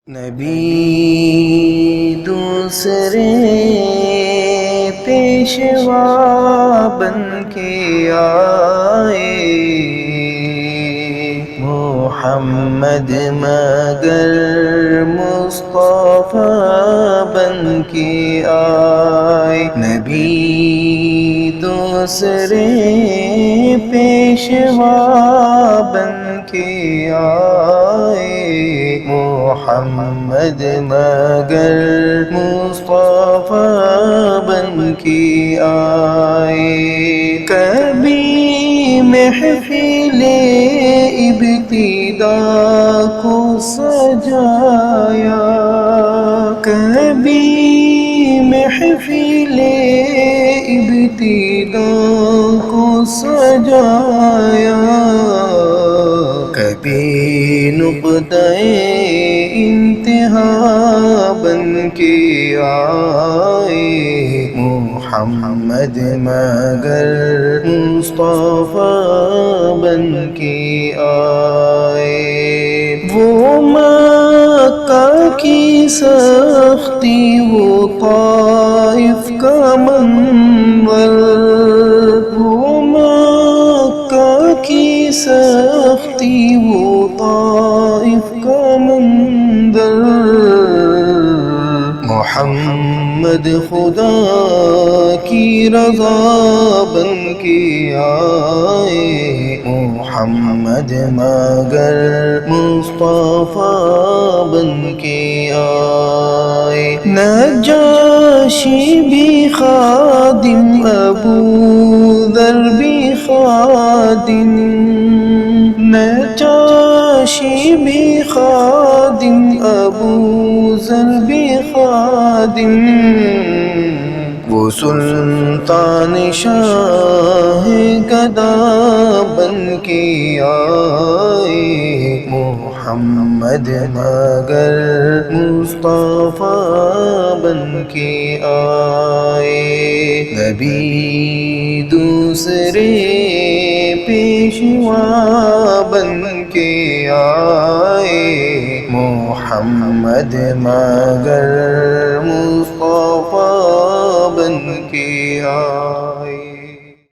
نبی دوسرے پیشوا بن کے آئے، محمد مگر مصطفیٰ بن کے آئے۔ نبی دوسرے پیشوا بن کے آئے، محمد مگر مصطفیٰ بن کے آئے۔ کبھی محفل ابتدا کو سجایا، کبھی محفل ابتدا کو سجایا، کبھی نقطۂ انتہا بن کے آئے، محمد مگر مصطفیٰ بن کے آئے۔ وہ مکہ کی سختی، وہ طائف کا منور، وہ مکہ کی سختی، وہ طائف کا منظر، محمد خدا کی رضا بن کے آئے، محمد مگر مصطفیٰ بن کے آئے۔ نجاشی بھی خادم، ابو ذر بھی خادم، نجاشی بھی خادم، ابو ذر بھی خادم، وہ سلطان شاہ گدا بن کے آئے، محمد مگر مصطفیٰ بن کے آئے۔ نبی دوسرے پیشوا بن کے آئے، محمد مگر مصطفیٰ بن کے آئے۔